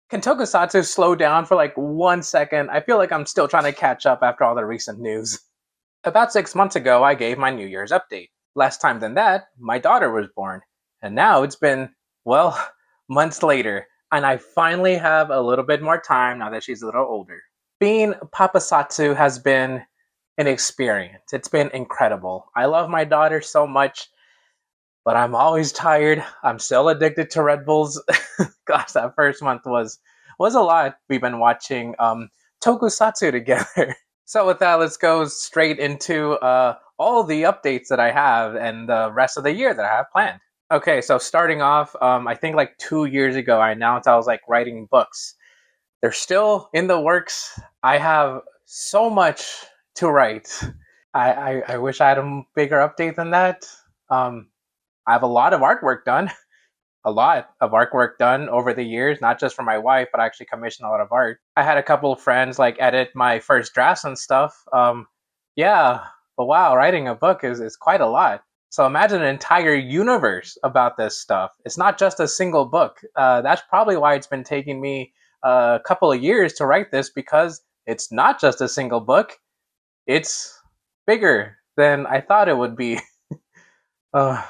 Can Tokusatsu slow down for like 1 second? I feel like I'm still trying to catch up after all the recent news. About 6 months ago, I gave my New Year's update. Less time than that, my daughter was born. And now it's been, well, months later, and I finally have a little bit more time now that she's a little older. Being Papasatsu has been an experience. It's been incredible. I love my daughter so much, but I'm always tired. I'm still addicted to Red Bulls. Gosh, that first month was a lot. We've been watching Tokusatsu together. So with that, let's go straight into all the updates that I have and the rest of the year that I have planned. Okay, so starting off, I think like 2 years ago, I announced I was like writing books. They're still in the works. I have so much to write. I wish I had a bigger update than that. Um, I have a lot of artwork done. A lot of artwork done over the years, not just for my wife, but I actually commissioned a lot of art. I had a couple of friends like edit my first drafts and stuff. Yeah, but wow, writing a book is quite a lot. So imagine an entire universe about this stuff. It's not just a single book. That's probably why it's been taking me a couple of years to write this because it's not just a single book. It's bigger than I thought it would be. uh,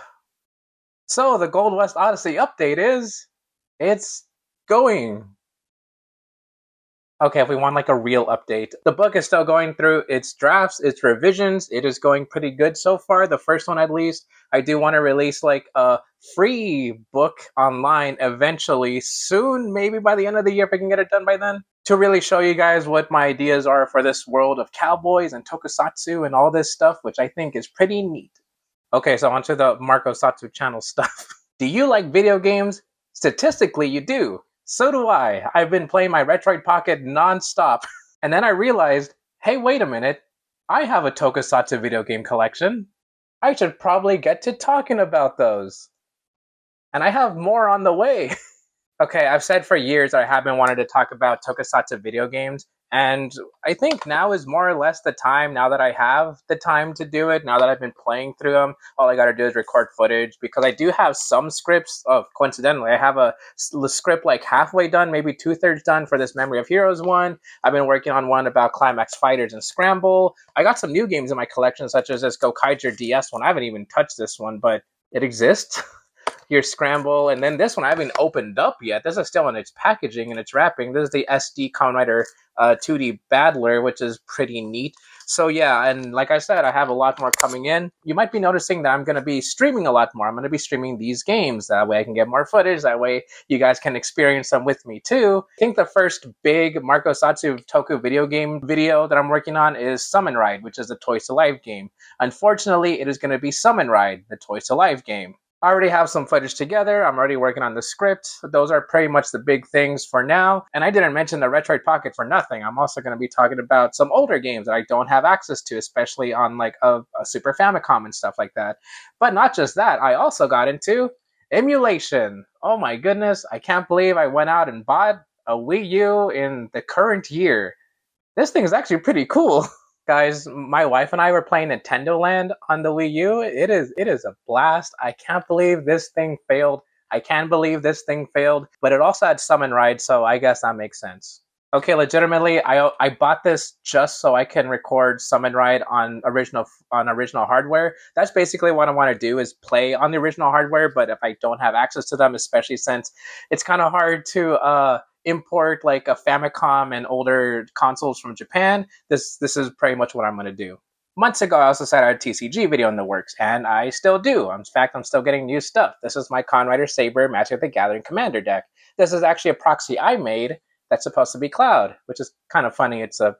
so the Gold West Odyssey update is it's going. Okay, if we want like a real update, the book is still going through its drafts, its revisions. It is going pretty good so far. The first one, at least. I do want to release like a free book online eventually, soon, maybe by the end of the year if I can get it done by then, to really show you guys what my ideas are for this world of cowboys and tokusatsu and all this stuff, which I think is pretty neat. Okay, so onto the Marcosatsu channel stuff. Do you like video games? Statistically, you do. So do I. I've been playing my Retroid Pocket non-stop. And then I realized, hey, wait a minute. I have a Tokusatsu video game collection. I should probably get to talking about those. And I have more on the way. Okay, I've said for years I have been wanting to talk about tokusatsu video games, and I think now is more or less the time. Now that I have the time to do it, now that I've been playing through them, all I got to do is record footage because I do have some scripts. Oh, coincidentally, I have a script like halfway done, maybe 2/3 done for this Memory of Heroes one. I've been working on one about Climax Fighters and Scramble. I got some new games in my collection, such as this Gokaiger DS one. I haven't even touched this one, but it exists. Your Scramble, and then this one I haven't opened up yet. This is still in its packaging and its wrapping. This is the SD Kamen Rider 2D Battler, which is pretty neat. So yeah, and like I said, I have a lot more coming in. You might be noticing that I'm going to be streaming a lot more. I'm going to be streaming these games. That way I can get more footage. That way you guys can experience them with me too. I think the first big Marcosatsu Toku video game video that I'm working on is Summon Ride, which is the Toys to Life game. Unfortunately, it is going to be Summon Ride, the Toys to Life game. I already have some footage together. I'm already working on the script. Those are pretty much the big things for now. And I didn't mention the Retroid Pocket for nothing. I'm also going to be talking about some older games that I don't have access to, especially on like a Super Famicom and stuff like that. But not just that, I also got into emulation. Oh my goodness, I can't believe I went out and bought a Wii U in the current year. This thing is actually pretty cool. Guys, my wife and I were playing Nintendo Land on the Wii U. It is a blast. I can't believe this thing failed. I can't believe this thing failed. But it also had Summon Ride, so I guess that makes sense. Okay, legitimately, I bought this just so I can record Summon Ride on original hardware. That's basically what I want to do is play on the original hardware. But if I don't have access to them, especially since it's kind of hard to import like a Famicom and older consoles from Japan, this is pretty much what I'm going to do. Months ago, I also said I had a TCG video in the works, and I still do. In fact, I'm still getting new stuff. This is my Kamen Rider Saber Magic the Gathering Commander deck. This is actually a proxy I made that's supposed to be Cloud, which is kind of funny. It's a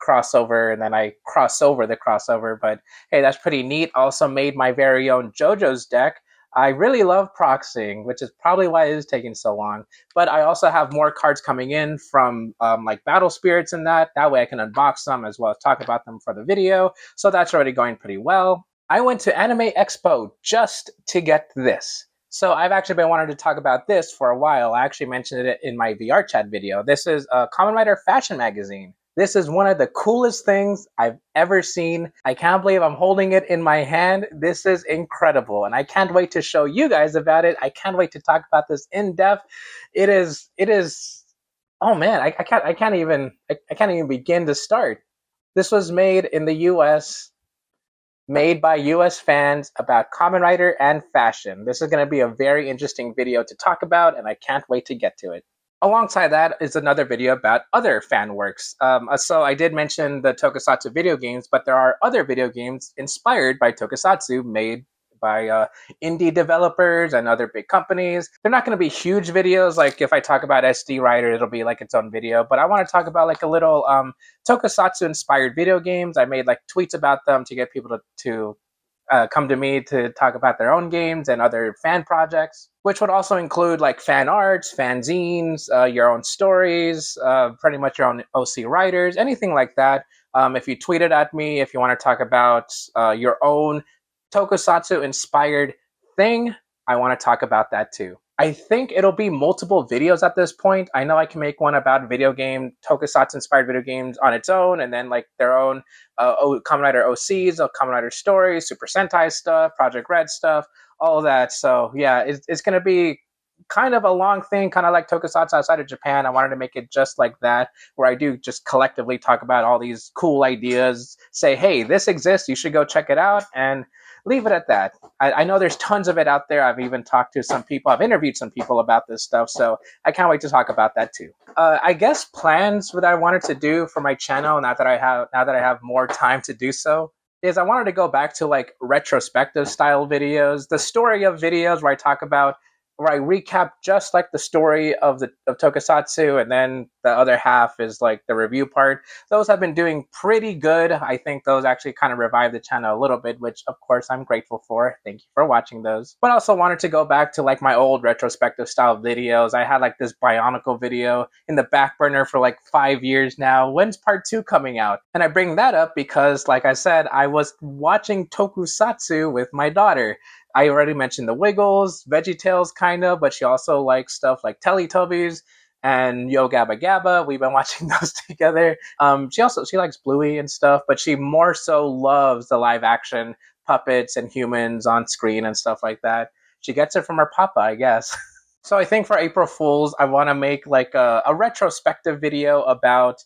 crossover, and then I cross over the crossover, but hey, that's pretty neat. Also made my very own JoJo's deck. I really love proxying, which is probably why it is taking so long. But I also have more cards coming in from like Battle Spirits and that. That way I can unbox them as well as talk about them for the video. So that's already going pretty well. I went to Anime Expo just to get this. So I've actually been wanting to talk about this for a while. I actually mentioned it in my VR chat video. This is a Kamen Rider fashion magazine. This is one of the coolest things I've ever seen. I can't believe I'm holding it in my hand. This is incredible, and I can't wait to show you guys about it. I can't wait to talk about this in depth. It is Oh man, I can't even begin to start. This was made in the US, made by US fans about Kamen Rider and fashion. This is going to be a very interesting video to talk about, and I can't wait to get to it. Alongside that is another video about other fan works. So I did mention the Tokusatsu video games, but there are other video games inspired by Tokusatsu made by indie developers and other big companies. They're not going to be huge videos. Like if I talk about SD Rider, it'll be like its own video. But I want to talk about like a little Tokusatsu inspired video games. I made like tweets about them to get people to come to me to talk about their own games and other fan projects, which would also include like fan arts, fanzines, your own stories, pretty much your own OC writers, anything like that. If you tweet it at me, if you want to talk about your own tokusatsu inspired thing, I want to talk about that too. I think it'll be multiple videos at this point. I know I can make one about video game, tokusatsu inspired video games on its own, and then like their own Kamen Rider OCs, Kamen Rider stories, Super Sentai stuff, Project Red stuff, all of that. So yeah, it's going to be kind of a long thing, kind of like tokusatsu outside of Japan. I wanted to make it just like that, where I do just collectively talk about all these cool ideas, say, hey, this exists, you should go check it out, and leave it at that. I know there's tons of it out there. I've even talked to some people, I've interviewed some people about this stuff, so I can't wait to talk about that too. I guess plans that I wanted to do for my channel now that I have more time to do so is I wanted to go back to like retrospective style videos, the story of videos where I recap just like the story of Tokusatsu, and then the other half is like the review part. Those have been doing pretty good. I think those actually kind of revived the channel a little bit, which of course I'm grateful for. Thank you for watching those. But I also wanted to go back to like my old retrospective style videos. I had like this Bionicle video in the back burner for like 5 years now. When's part 2 coming out? And I bring that up because, like I said, I was watching Tokusatsu with my daughter. I already mentioned the Wiggles, VeggieTales kind of, but she also likes stuff like Teletubbies and Yo Gabba Gabba. We've been watching those together. She likes Bluey and stuff, but she more so loves the live action puppets and humans on screen and stuff like that. She gets it from her papa, I guess. So I think for April Fools, I want to make like a retrospective video about.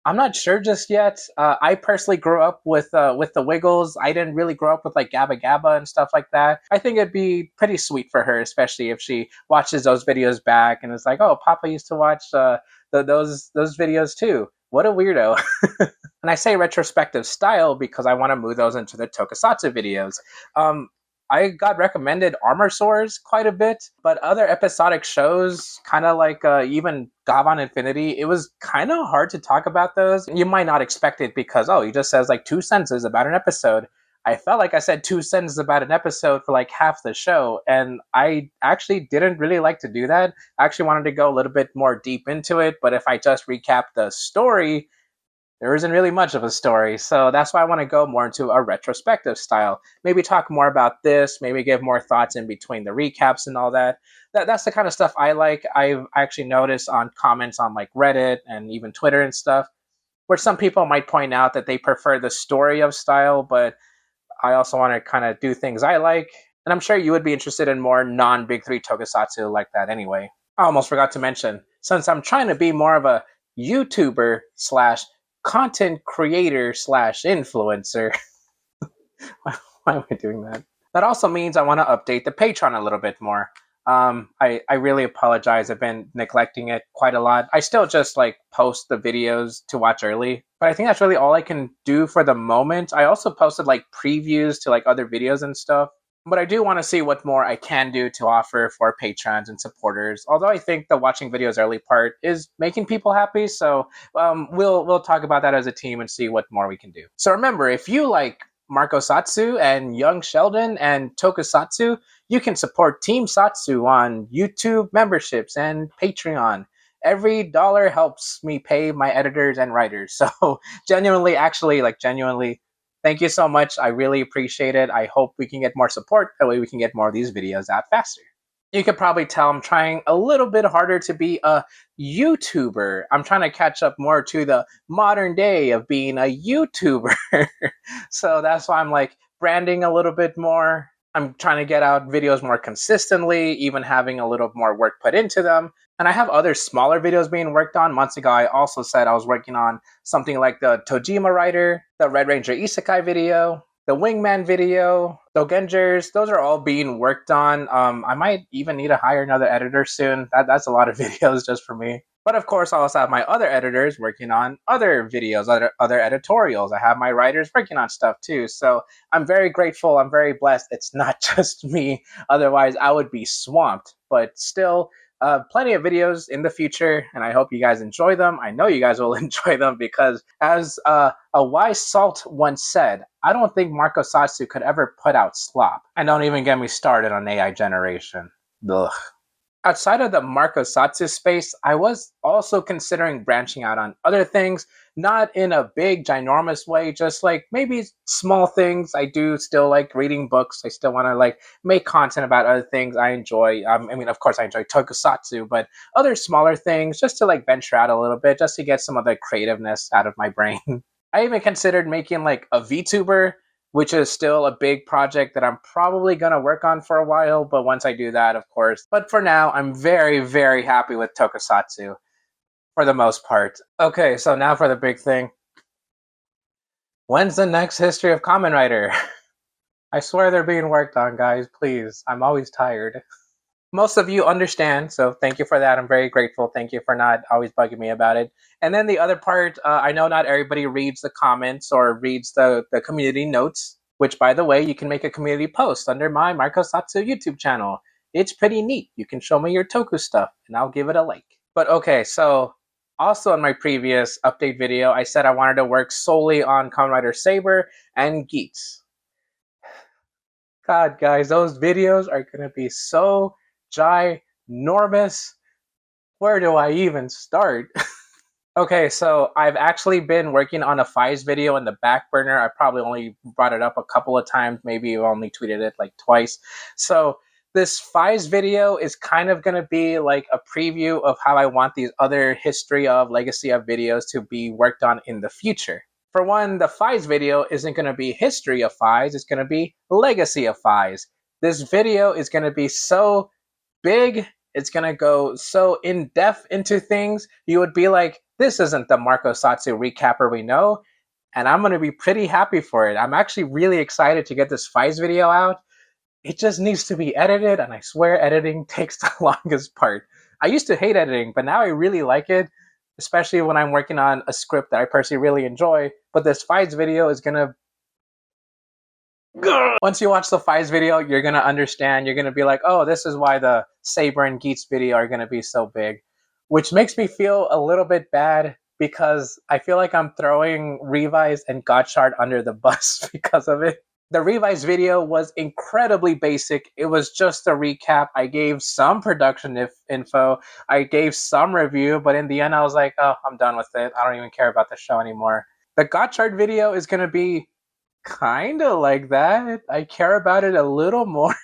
I'm not sure just yet. I personally grew up with the Wiggles. I didn't really grow up with like Gabba Gabba and stuff like that. I think it'd be pretty sweet for her, especially if she watches those videos back and is like, "Oh, Papa used to watch those videos too." What a weirdo! And I say retrospective style because I want to move those into the Tokusatsu videos. I got recommended Armor Swords quite a bit, but other episodic shows, kind of like even Gavan Infinity, it was kind of hard to talk about those. You might not expect it because, oh, he just says like 2 sentences about an episode. I felt like I said 2 sentences about an episode for like half the show, and I actually didn't really like to do that. I actually wanted to go a little bit more deep into it, but if I just recap the story, there isn't really much of a story. So that's why I want to go more into a retrospective style. Maybe talk more about this, maybe give more thoughts in between the recaps and all that. That's the kind of stuff I like. I've actually noticed on comments on like Reddit and even Twitter and stuff, where some people might point out that they prefer the story of style, but I also want to kind of do things I like. And I'm sure you would be interested in more non Big Three tokusatsu like that anyway. I almost forgot to mention, since I'm trying to be more of a YouTuber slash content creator slash influencer. Why am I doing that? That also means I want to update the Patreon a little bit more. I really apologize. I've been neglecting it quite a lot. I still just like post the videos to watch early, but I think that's really all I can do for the moment. I also posted like previews to like other videos and stuff, but I do want to see what more I can do to offer for patrons and supporters. Although I think the watching videos early part is making people happy, so we'll talk about that as a team and see what more we can do. So remember, if you like Marcosatsu and Young Sheldon and Tokusatsu, you can support Team Satsu on YouTube memberships and Patreon. Every dollar helps me pay my editors and writers. So genuinely, thank you so much. I really appreciate it. I hope we can get more support. That way we can get more of these videos out faster. You could probably tell I'm trying a little bit harder to be a YouTuber. I'm trying to catch up more to the modern day of being a YouTuber. So that's why I'm like branding a little bit more. I'm trying to get out videos more consistently, even having a little more work put into them. And I have other smaller videos being worked on. Months ago, I also said I was working on something like the Tojima Rider, the Red Ranger Isekai video, the Wingman video, Dogengers. Those are all being worked on. I might even need to hire another editor soon. That's a lot of videos just for me. But of course, I also have my other editors working on other videos, other editorials. I have my writers working on stuff too. So I'm very grateful. I'm very blessed. It's not just me. Otherwise, I would be swamped. But still, plenty of videos in the future, and I hope you guys enjoy them. I know you guys will enjoy them because, as a wise salt once said, I don't think Marcosatsu could ever put out slop. And don't even get me started on AI generation. Ugh. Outside of the Marcosatsu space, I was also considering branching out on other things, not in a big, ginormous way, just like maybe small things. I do still like reading books. I still want to like make content about other things I enjoy. I mean, of course, I enjoy tokusatsu, but other smaller things just to like venture out a little bit, just to get some of the creativeness out of my brain. I even considered making like a VTuber, which is still a big project that I'm probably going to work on for a while. But once I do that, of course. But for now, I'm very, very happy with tokusatsu for the most part. Okay, so now for the big thing. When's the next history of Kamen Rider? I swear they're being worked on, guys. Please. I'm always tired. Most of you understand, so thank you for that. I'm very grateful. Thank you for not always bugging me about it. And then the other part, I know not everybody reads the comments or reads the community notes, which, by the way, you can make a community post under my Marcosatsu YouTube channel. It's pretty neat. You can show me your toku stuff, and I'll give it a like. But okay, so also in my previous update video, I said I wanted to work solely on Kamen Rider Saber and Geats. God, guys, those videos are going to be so ginormous. Where do I even start? Okay, so I've actually been working on a FIES video in the back burner. I probably only brought it up a couple of times, maybe only tweeted it like twice. So this FIES video is kind of going to be like a preview of how I want these other history of legacy of videos to be worked on in the future. For one, the FIES video isn't going to be history of FIES, it's going to be legacy of FIES. This video is going to be so big, it's going to go so in depth into things, you would be like, this isn't the Marcosatsu recapper we know, and I'm going to be pretty happy for it. I'm actually really excited to get this FIES video out. It just needs to be edited, and I swear editing takes the longest part. I used to hate editing, but now I really like it, especially when I'm working on a script that I personally really enjoy. But this FIES video is gonna... Once you watch the FIES video, you're gonna understand. You're gonna be like, oh, this is why the Saber and Geats video are gonna be so big. Which makes me feel a little bit bad because I feel like I'm throwing Revise and Gottschalk under the bus because of it. The Revise video was incredibly basic. It was just a recap. I gave some production info. I gave some review, but in the end, I was like, oh, I'm done with it. I don't even care about the show anymore. The Gottschalk video is going to be kind of like that. I care about it a little more.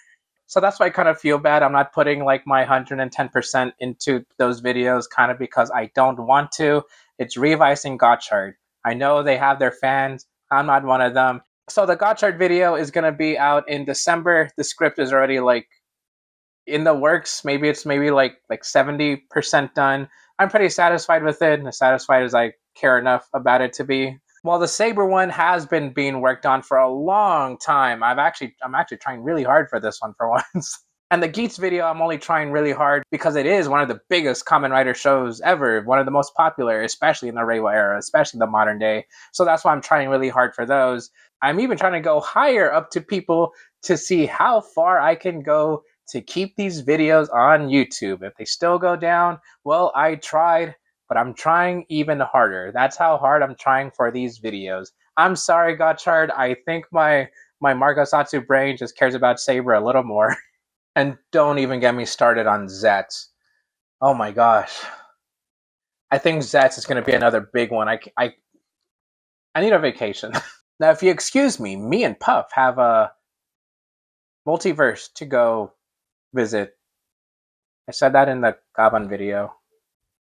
So that's why I kind of feel bad. I'm not putting like my 110% into those videos kind of because I don't want to. It's Revise and Gottschalk. I know they have their fans. I'm not one of them. So the Gottschalk video is going to be out in December. The script is already like in the works. Maybe it's like 70% done. I'm pretty satisfied with it, as satisfied as I care enough about it to be. While the Saber one has been being worked on for a long time, I'm actually trying really hard for this one for once. And the Geats video, I'm only trying really hard because it is one of the biggest Kamen Rider shows ever, one of the most popular, especially in the Reiwa era, especially the modern day. So that's why I'm trying really hard for those. I'm even trying to go higher up to people to see how far I can go to keep these videos on YouTube. If they still go down, well, I tried, but I'm trying even harder. That's how hard I'm trying for these videos. I'm sorry, Gottschalk. I think my Marcosatsu brain just cares about Saber a little more. And don't even get me started on Zets. Oh my gosh. I think Zets is going to be another big one. I need a vacation. Now, if you excuse me, me and Puff have a multiverse to go visit. I said that in the Gaban video.